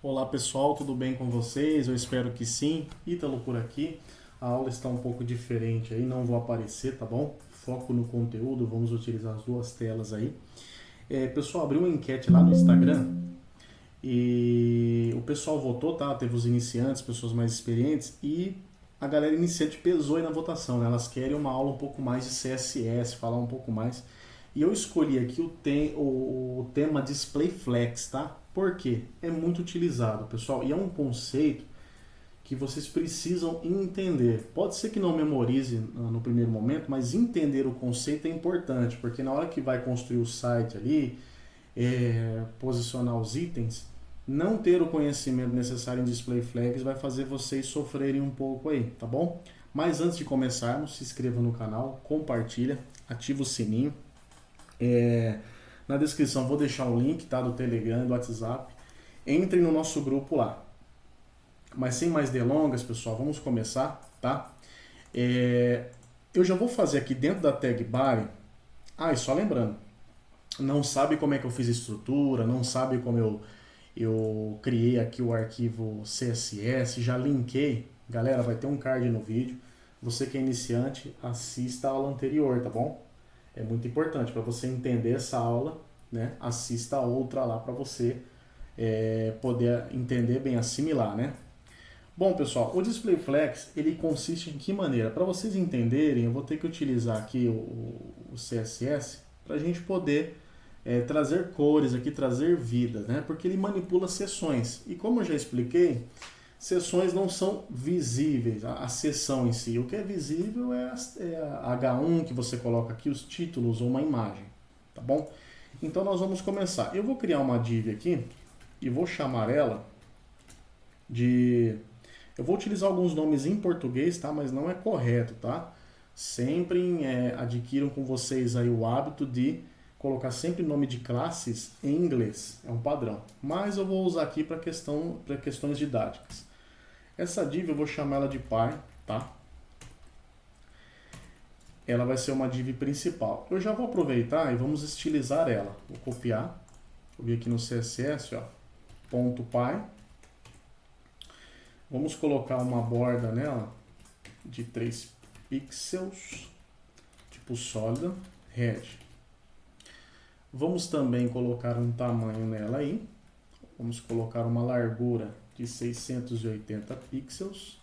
Olá pessoal, tudo bem com vocês? Eu espero que sim. Ítalo por aqui. A aula está um pouco diferente aí, não vou aparecer, tá bom? Foco no conteúdo, vamos utilizar as duas telas aí. Pessoal, abri uma enquete lá no Instagram e o pessoal votou, tá? Teve os iniciantes, pessoas mais experientes e a galera iniciante pesou aí na votação, né? Elas querem uma aula um pouco mais de CSS, falar um pouco mais. E eu escolhi aqui o tema Display Flex, tá? Por quê? É muito utilizado, pessoal, e é um conceito que vocês precisam entender. Pode ser que não memorize no primeiro momento, mas entender o conceito é importante, porque na hora que vai construir o site ali, posicionar os itens, não ter o conhecimento necessário em Display Flags vai fazer vocês sofrerem um pouco aí, tá bom? Mas antes de começarmos, se inscreva no canal, compartilha, ativa o sininho. Na descrição vou deixar o link, tá, do Telegram e do WhatsApp. Entre no nosso grupo lá. Mas sem mais delongas, pessoal, vamos começar, tá? Eu já vou fazer aqui dentro da tag body. E só lembrando, não sabe como é que eu fiz a estrutura, não sabe como eu criei aqui o arquivo CSS, já linkei. Galera, vai ter um card no vídeo. Você que é iniciante, assista a aula anterior, tá bom? É muito importante para você entender essa aula, né? Assista a outra lá para você poder entender bem, assimilar, né? Bom, pessoal, o Display Flex, ele consiste em que maneira? Para vocês entenderem, eu vou ter que utilizar aqui o CSS para a gente poder trazer cores aqui, trazer vida, né? Porque ele manipula seções. E como eu já expliquei, seções não são visíveis, a seção em si. O que é visível é a H1 que você coloca aqui, os títulos ou uma imagem, tá bom? Então nós vamos começar. Eu vou criar uma div aqui e vou chamar ela de... Eu vou utilizar alguns nomes em português, tá? Mas não é correto, tá? Sempre adquiram com vocês aí o hábito de colocar sempre nome de classes em inglês, é um padrão. Mas eu vou usar aqui para questões didáticas. Essa div eu vou chamar ela de Py, tá? Ela vai ser uma div principal. Eu já vou aproveitar e vamos estilizar ela. Vou copiar, vou vir aqui no CSS, ó, ponto .py. Vamos colocar uma borda nela de 3 pixels, tipo sólida, red. Vamos também colocar um tamanho nela aí. Vamos colocar uma largura de 680 pixels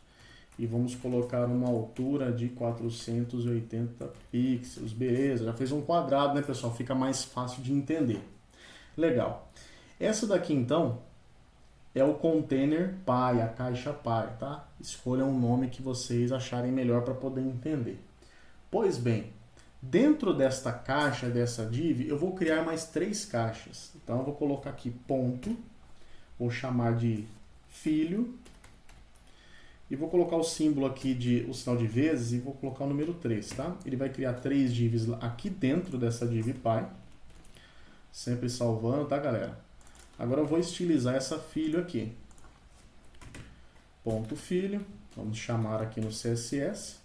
e vamos colocar uma altura de 480 pixels. Beleza, já fez um quadrado, né, pessoal? Fica mais fácil de entender. Legal. Essa daqui, então, é o container Py, a caixa Py, tá? Escolham um nome que vocês acharem melhor para poder entender. Pois bem, dentro desta caixa, dessa div, eu vou criar mais 3 caixas. Então, eu vou colocar aqui ponto, vou chamar de filho, e vou colocar o símbolo aqui, o sinal de vezes, e vou colocar o número 3, tá? Ele vai criar 3 divs aqui dentro dessa div Py, sempre salvando, tá, galera? Agora eu vou estilizar essa filho aqui. Ponto filho, vamos chamar aqui no CSS.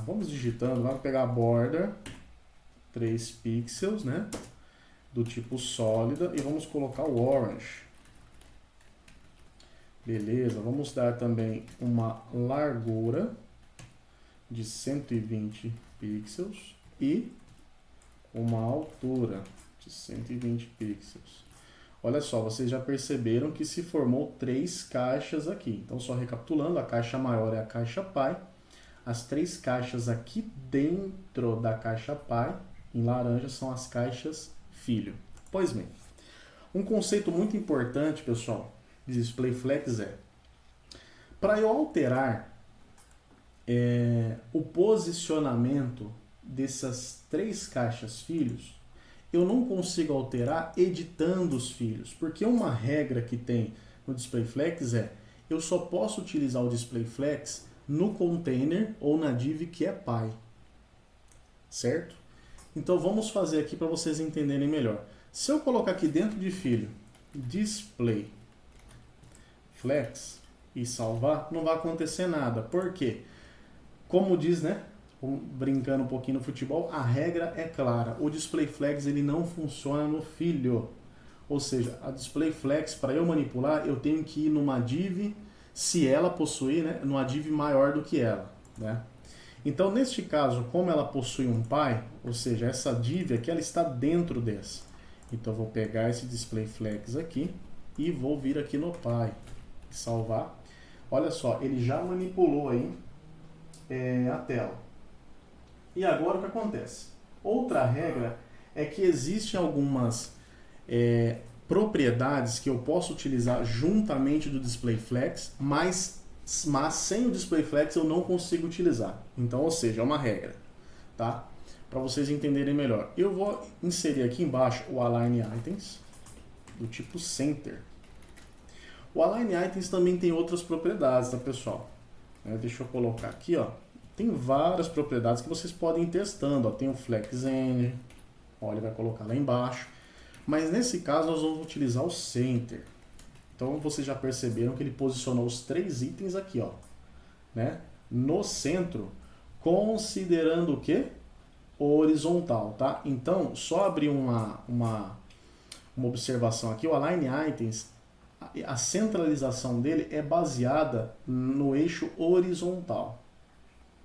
Vamos digitando, vamos pegar a border, 3 pixels, né? Do tipo sólida e vamos colocar o orange. Beleza, vamos dar também uma largura de 120 pixels e uma altura de 120 pixels. Olha só, vocês já perceberam que se formou 3 caixas aqui. Então, só recapitulando, a caixa maior é a caixa Py. As 3 caixas aqui dentro da caixa Py, em laranja, são as caixas filho. Pois bem, um conceito muito importante, pessoal, de Display Flex para eu alterar o posicionamento dessas 3 caixas filhos, eu não consigo alterar editando os filhos, porque uma regra que tem no Display Flex eu só posso utilizar o Display Flex no container ou na div que é Py, certo? Então vamos fazer aqui para vocês entenderem melhor. Se eu colocar aqui dentro de filho Display Flex e salvar, não vai acontecer nada. Por quê? Como diz, né? Brincando um pouquinho no futebol, a regra é clara. O Display Flags ele não funciona no filho. Ou seja, a DisplayFlex, para eu manipular, eu tenho que ir numa div, se ela possuir, né, numa div maior do que ela, né? Então, neste caso, como ela possui um pai, ou seja, essa div aqui, ela está dentro dessa. Então, eu vou pegar esse DisplayFlex aqui e vou vir aqui no pai, salvar. Olha só, ele já manipulou aí a tela. E agora o que acontece? Outra regra é que existem algumas propriedades que eu posso utilizar juntamente do DisplayFlex, mas sem o DisplayFlex eu não consigo utilizar. Então, ou seja, é uma regra, tá? Para vocês entenderem melhor. Eu vou inserir aqui embaixo o Align Items do tipo Center. O Align Items também tem outras propriedades, tá, pessoal? Deixa eu colocar aqui, ó. Tem várias propriedades que vocês podem ir testando, ó. Tem o Flex End, ó, ele vai colocar lá embaixo. Mas nesse caso nós vamos utilizar o Center. Então vocês já perceberam que ele posicionou os 3 itens aqui, ó, né? No centro, considerando o quê? Horizontal, tá? Então, só abrir uma observação aqui, o Align Items, a centralização dele é baseada no eixo horizontal,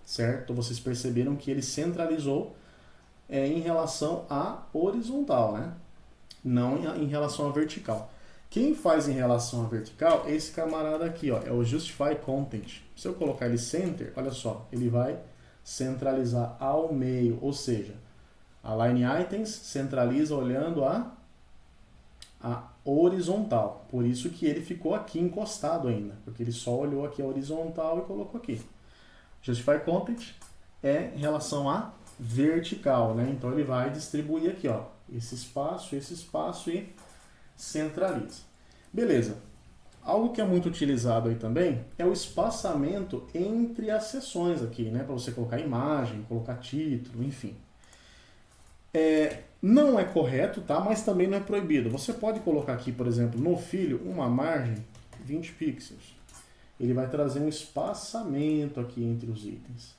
certo? Vocês perceberam que ele centralizou em relação à horizontal, né? Não em relação à vertical. Quem faz em relação à vertical é esse camarada aqui, ó, é o Justify Content. Se eu colocar ele Center, olha só, ele vai centralizar ao meio, ou seja, Align Items centraliza olhando a horizontal. Por isso que ele ficou aqui encostado ainda, porque ele só olhou aqui a horizontal e colocou aqui. Justify Content é em relação à vertical, né? Então ele vai distribuir aqui, ó, esse espaço e centraliza. Beleza. Algo que é muito utilizado aí também é o espaçamento entre as seções aqui, né? Para você colocar imagem, colocar título, enfim. Não é correto, tá? Mas também não é proibido. Você pode colocar aqui, por exemplo, no filho, uma margem 20 pixels. Ele vai trazer um espaçamento aqui entre os itens.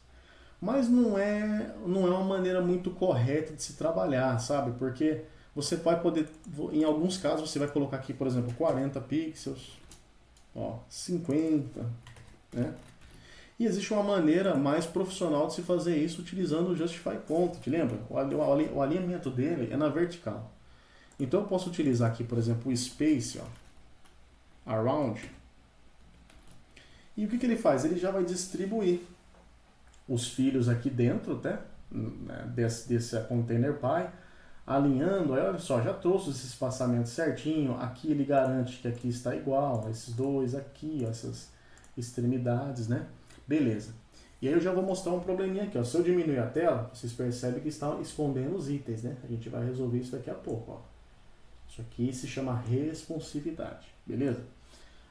Mas não é uma maneira muito correta de se trabalhar, sabe? Porque você vai poder, em alguns casos, você vai colocar aqui, por exemplo, 40 pixels, ó, 50, né? E existe uma maneira mais profissional de se fazer isso utilizando o Justify Content, lembra? O alinhamento dele é na vertical. Então eu posso utilizar aqui, por exemplo, o Space, ó, Around. E o que ele faz? Ele já vai distribuir os filhos aqui dentro, né, desse container py, alinhando, aí olha só, já trouxe esse espaçamento certinho, aqui ele garante que aqui está igual, a esses dois aqui, ó, essas extremidades, né? Beleza. E aí eu já vou mostrar um probleminha aqui, ó. Se eu diminuir a tela, vocês percebem que estão escondendo os itens, né? A gente vai resolver isso daqui a pouco, ó. Isso aqui se chama responsividade, beleza?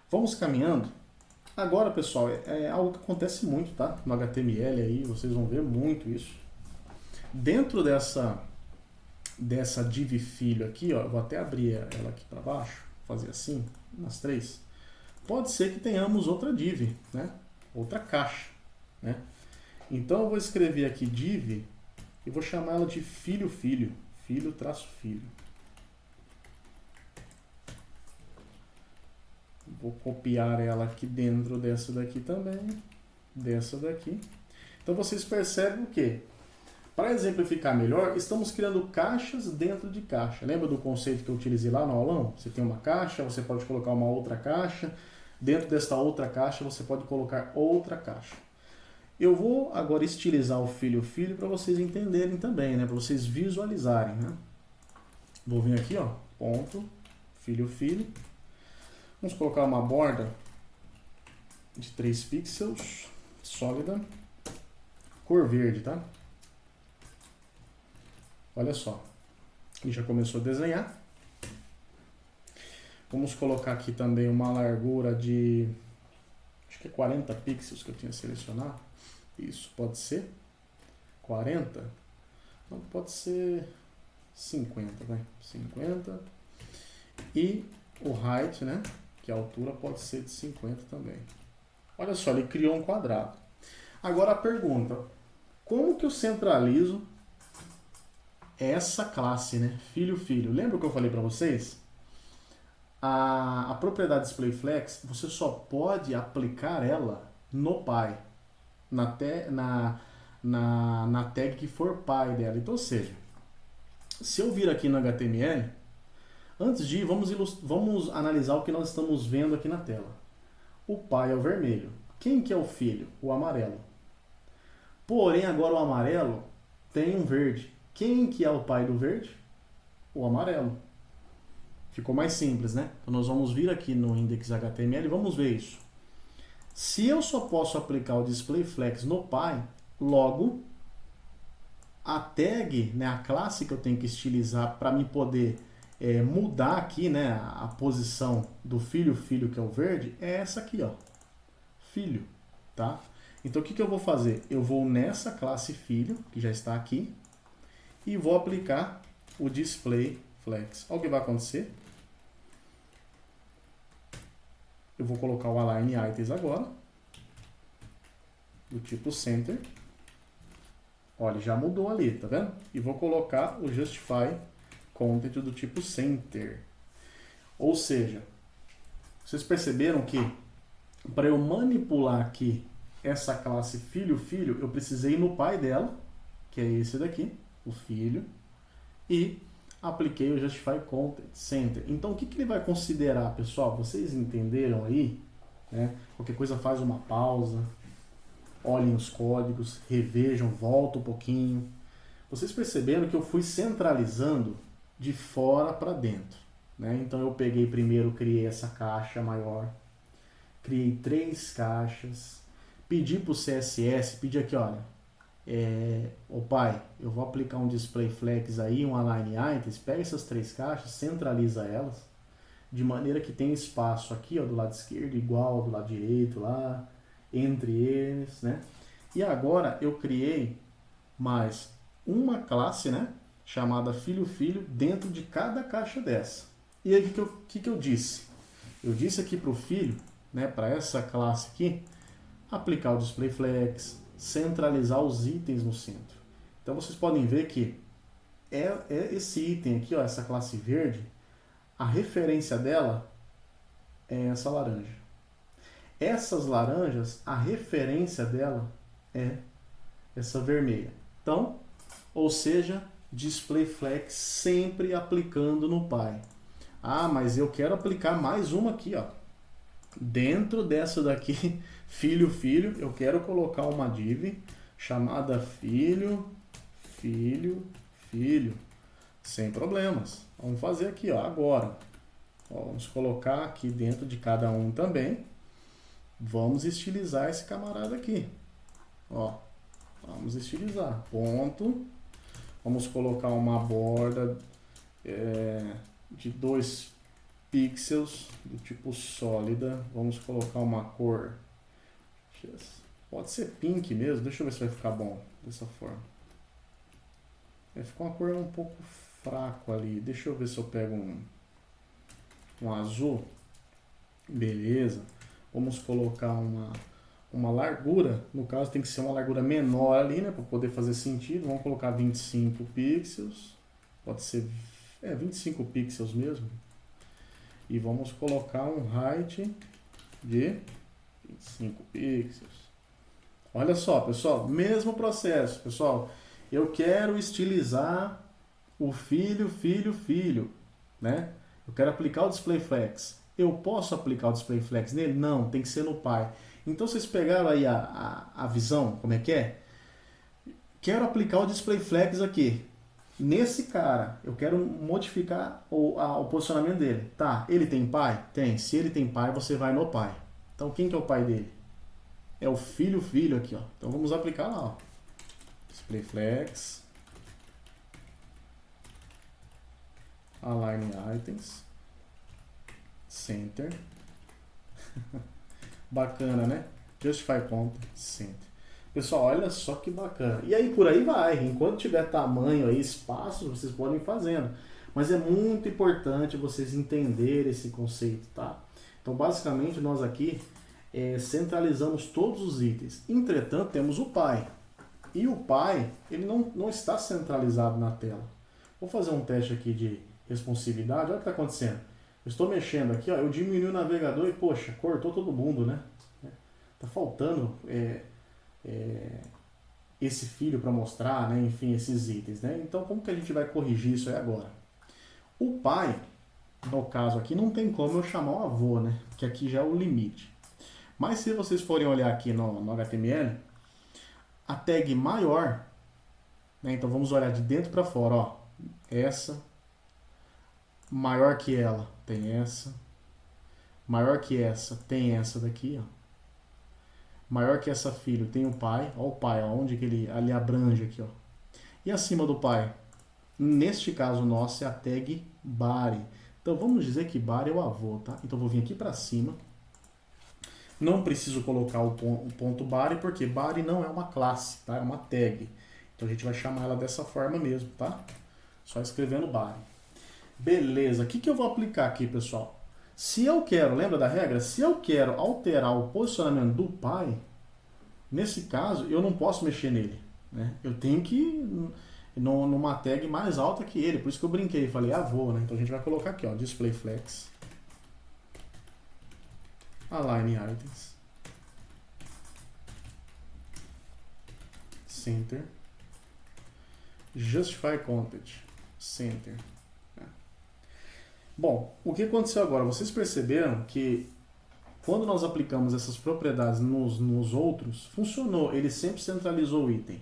Vamos caminhando. Agora, pessoal, é algo que acontece muito, tá? No HTML aí, vocês vão ver muito isso. Dentro dessa div filho aqui, ó, eu vou até abrir ela aqui para baixo, fazer assim, nas 3. Pode ser que tenhamos outra div, né? Outra caixa, né? Então eu vou escrever aqui div e vou chamar ela de filho traço filho. Vou copiar ela aqui dentro dessa daqui também, dessa daqui. Então vocês percebem o quê? Para exemplificar melhor, estamos criando caixas dentro de caixa. Lembra do conceito que eu utilizei lá no aulão? Você tem uma caixa, você pode colocar uma outra caixa. Dentro desta outra caixa, você pode colocar outra caixa. Eu vou agora estilizar o filho para vocês entenderem também, né? Para vocês visualizarem, né? Vou vir aqui, ó, ponto, filho. Vamos colocar uma borda de 3 pixels, sólida, cor verde, tá? Olha só, ele já começou a desenhar. Vamos colocar aqui também uma largura de, acho que é 40 pixels que eu tinha selecionado. Isso, pode ser 40? Não, pode ser 50, vai. 50. E o height, né? Que a altura pode ser de 50 também. Olha só, ele criou um quadrado. Agora a pergunta, como que eu centralizo essa classe, né? Filho. Lembra o que eu falei para vocês? A propriedade DisplayFlex, você só pode aplicar ela no pai, na tag que for pai dela. Então, ou seja, se eu vir aqui no HTML, antes de ir, vamos analisar o que nós estamos vendo aqui na tela. O pai é o vermelho. Quem que é o filho? O amarelo. Porém, agora o amarelo tem um verde. Quem que é o pai do verde? O amarelo. Ficou mais simples, né? Então nós vamos vir aqui no index.html e vamos ver isso. Se eu só posso aplicar o DisplayFlex no pai, logo a tag, né, a classe que eu tenho que estilizar para me poder mudar aqui, né, a posição do filho, que é o verde, é essa aqui, ó, filho, tá? Então o que eu vou fazer? Eu vou nessa classe filho, que já está aqui, e vou aplicar o DisplayFlex. Olha o que vai acontecer. Eu vou colocar o Align Items agora, do tipo Center. Olha, já mudou ali, tá vendo? E vou colocar o Justify Content do tipo Center. Ou seja, vocês perceberam que para eu manipular aqui essa classe filho, eu precisei ir no pai dela, que é esse daqui, o filho, e apliquei o Justify Content Center. Então, o que ele vai considerar, pessoal? Vocês entenderam aí? Né? Qualquer coisa faz uma pausa, olhem os códigos, revejam, volta um pouquinho. Vocês perceberam que eu fui centralizando de fora para dentro. Né? Então, eu peguei primeiro, criei essa caixa maior, criei 3 caixas, pedi para o CSS, pedi aqui, olha, ô pai, eu vou aplicar um DisplayFlex aí, um Align Items, pega essas 3 caixas, centraliza elas, de maneira que tem espaço aqui, ó, do lado esquerdo, igual do lado direito lá, entre eles, né? E agora eu criei mais uma classe, né, chamada filho, dentro de cada caixa dessa. E aí o que eu disse? Eu disse aqui para o filho, né, para essa classe aqui, aplicar o DisplayFlex, centralizar os itens no centro. Então vocês podem ver que esse item aqui, ó, essa classe verde, a referência dela é essa laranja. Essas laranjas, a referência dela é essa vermelha. Então, ou seja, DisplayFlex sempre aplicando no pai. Ah, mas eu quero aplicar mais uma aqui, ó. Dentro dessa daqui, filho, eu quero colocar uma div chamada filho, sem problemas. Vamos fazer aqui, ó, agora. Ó, vamos colocar aqui dentro de cada um também. Vamos estilizar esse camarada aqui. Ó, vamos estilizar. Ponto. Vamos colocar uma borda de 2 pixels do tipo sólida. Vamos colocar uma cor, pode ser pink mesmo, deixa eu ver se vai ficar bom dessa forma. Vai ficar uma cor um pouco fraco ali, deixa eu ver se eu pego um azul. Beleza, vamos colocar uma largura, no caso tem que ser uma largura menor ali, né, para poder fazer sentido. Vamos colocar 25 pixels, pode ser 25 pixels mesmo. E vamos colocar um height de 25 pixels. Olha só, pessoal, mesmo processo, pessoal. Eu quero estilizar o filho, né? Eu quero aplicar o DisplayFlex. Eu posso aplicar o DisplayFlex nele? Não, tem que ser no pai. Então vocês pegaram aí a visão, como é que é? Quero aplicar o DisplayFlex aqui. Nesse cara, eu quero modificar o posicionamento dele. Tá, ele tem pai? Tem. Se ele tem pai, você vai no pai. Então, quem que é o pai dele? É o filho aqui, ó. Então, vamos aplicar lá, ó. DisplayFlex. Align Items. Center. Bacana, né? Justify Content. Center. Pessoal, olha só que bacana. E aí por aí vai. Enquanto tiver tamanho aí, espaço, vocês podem ir fazendo. Mas é muito importante vocês entenderem esse conceito, tá? Então, basicamente, nós aqui centralizamos todos os itens. Entretanto, temos o pai. E o pai, ele não está centralizado na tela. Vou fazer um teste aqui de responsividade. Olha o que está acontecendo. estou mexendo aqui, ó, eu diminui o navegador e, poxa, cortou todo mundo, né? Tá faltando esse filho para mostrar, né? Enfim, esses itens, né? Então, como que a gente vai corrigir isso aí agora? O pai, no caso aqui, não tem como eu chamar o avô, né? Porque aqui já é o limite. Mas se vocês forem olhar aqui no HTML, a tag maior, né? Então vamos olhar de dentro para fora, ó. Essa, maior que ela, tem essa. Maior que essa, tem essa daqui, ó. Maior que essa filho, tem o pai. Ó o pai, ó, onde que ele ali abrange aqui, ó. E acima do pai, neste caso nosso, é a tag body. Então vamos dizer que body é o avô, tá? Então vou vir aqui para cima. Não preciso colocar o ponto body, porque body não é uma classe, tá? É uma tag. Então a gente vai chamar ela dessa forma mesmo, tá? Só escrevendo body. Beleza, o que eu vou aplicar aqui, pessoal? Se eu quero, lembra da regra? Se eu quero alterar o posicionamento do pai, nesse caso, eu não posso mexer nele, né? Eu tenho que ir numa tag mais alta que ele, por isso que eu brinquei, falei avô, né? Então a gente vai colocar aqui, ó, display flex, align items, center, justify content, center. Bom, o que aconteceu agora? Vocês perceberam que quando nós aplicamos essas propriedades nos outros, funcionou, ele sempre centralizou o item,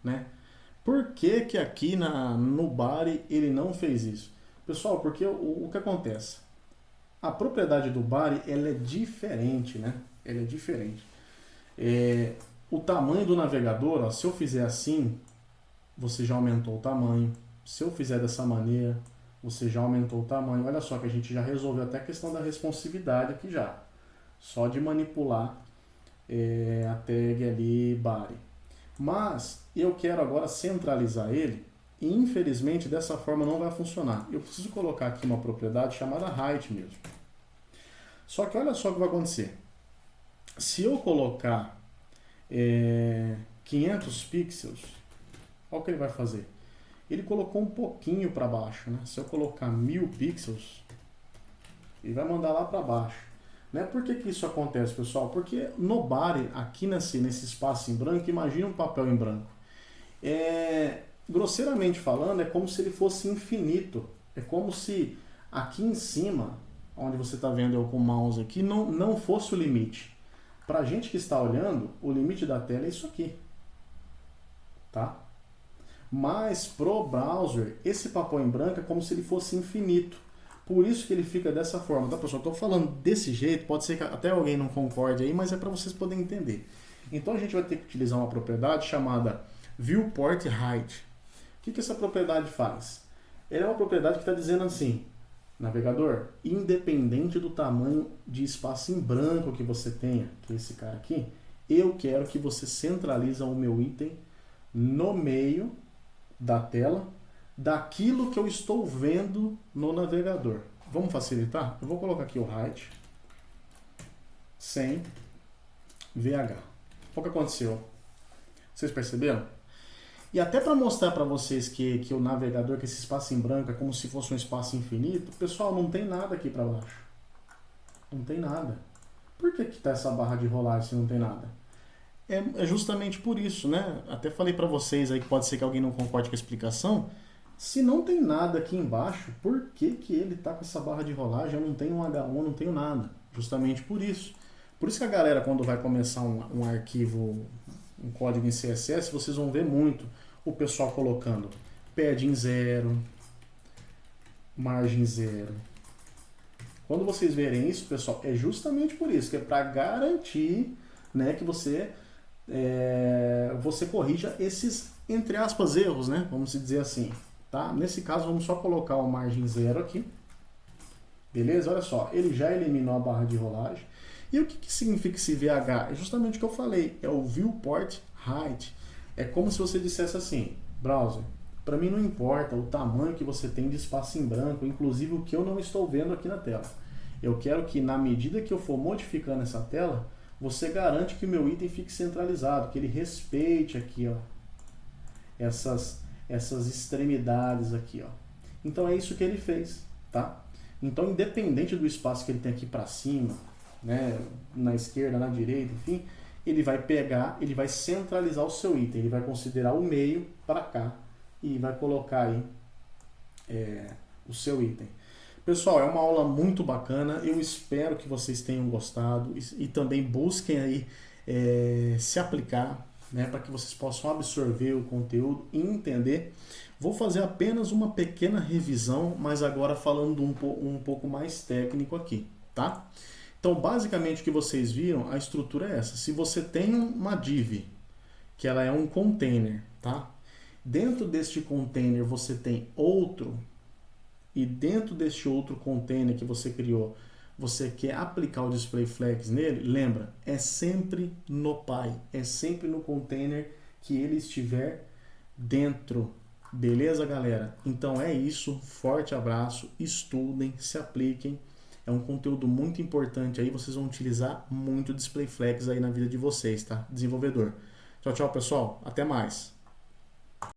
né? Por que que aqui no body ele não fez isso? Pessoal, porque o que acontece? A propriedade do body, ela é diferente, né? Ela é diferente. O tamanho do navegador, ó, se eu fizer assim, você já aumentou o tamanho. Se eu fizer dessa maneira, você já aumentou o tamanho. Olha só que a gente já resolveu até a questão da responsividade aqui já. Só de manipular a tag ali body. Mas eu quero agora centralizar ele e infelizmente dessa forma não vai funcionar. Eu preciso colocar aqui uma propriedade chamada height mesmo. Só que olha só o que vai acontecer. Se eu colocar 500 pixels, olha o que ele vai fazer. Ele colocou um pouquinho para baixo, né? Se eu colocar 1000 pixels, ele vai mandar lá para baixo. Né? Por que que isso acontece, pessoal? Porque no body, aqui nesse espaço em branco, imagina um papel em branco. Grosseiramente falando, é como se ele fosse infinito. É como se aqui em cima, onde você está vendo eu com o mouse aqui, não fosse o limite. Para a gente que está olhando, o limite da tela é isso aqui. Tá? Mas pro browser, esse papel em branco é como se ele fosse infinito. Por isso que ele fica dessa forma, tá, pessoal? Estou falando desse jeito, pode ser que até alguém não concorde aí, mas é para vocês poderem entender. Então a gente vai ter que utilizar uma propriedade chamada viewport height. O que essa propriedade faz? Ela é uma propriedade que está dizendo assim, navegador, independente do tamanho de espaço em branco que você tenha, que é esse cara aqui, eu quero que você centralize o meu item no meio da tela, daquilo que eu estou vendo no navegador. Vamos facilitar? Eu vou colocar aqui o height sem VH. O que aconteceu? Vocês perceberam? E até para mostrar para vocês que o navegador, que esse espaço em branco é como se fosse um espaço infinito, pessoal, não tem nada aqui para baixo. Não tem nada. Por que está essa barra de rolagem se não tem nada? É justamente por isso, né? Até falei para vocês aí que pode ser que alguém não concorde com a explicação. Se não tem nada aqui embaixo, por que que ele está com essa barra de rolagem? Eu não tenho um H1, não tenho nada. Justamente por isso. Por isso que a galera, quando vai começar um arquivo, um código em CSS, vocês vão ver muito o pessoal colocando padding 0, margem 0. Quando vocês verem isso, pessoal, é justamente por isso, que é para garantir, né, que você corrija esses, entre aspas, erros, né? Vamos dizer assim, tá? Nesse caso, vamos só colocar o margem 0 aqui. Beleza? Olha só, ele já eliminou a barra de rolagem. E o que significa esse VH? É justamente o que eu falei, é o viewport height. É como se você dissesse assim, browser, para mim não importa o tamanho que você tem de espaço em branco, inclusive o que eu não estou vendo aqui na tela. Eu quero que na medida que eu for modificando essa tela, você garante que o meu item fique centralizado, que ele respeite aqui, ó, essas extremidades aqui, ó. Então é isso que ele fez, tá? Então, independente do espaço que ele tem aqui para cima, né, na esquerda, na direita, enfim, ele vai pegar, ele vai centralizar o seu item, ele vai considerar o meio para cá e vai colocar aí o seu item. Pessoal, é uma aula muito bacana, eu espero que vocês tenham gostado e também busquem aí se aplicar, né, para que vocês possam absorver o conteúdo e entender. Vou fazer apenas uma pequena revisão, mas agora falando um pouco mais técnico aqui, tá? Então, basicamente o que vocês viram, a estrutura é essa. Se você tem uma div, que ela é um container, tá? Dentro deste container você tem outro, e dentro deste outro container que você criou, você quer aplicar o display flags nele, lembra, é sempre no pai, é sempre no container que ele estiver dentro. Beleza, galera? Então é isso, forte abraço, estudem, se apliquem. É um conteúdo muito importante aí, vocês vão utilizar muito display flags aí na vida de vocês, tá? Desenvolvedor. Tchau, tchau, pessoal. Até mais.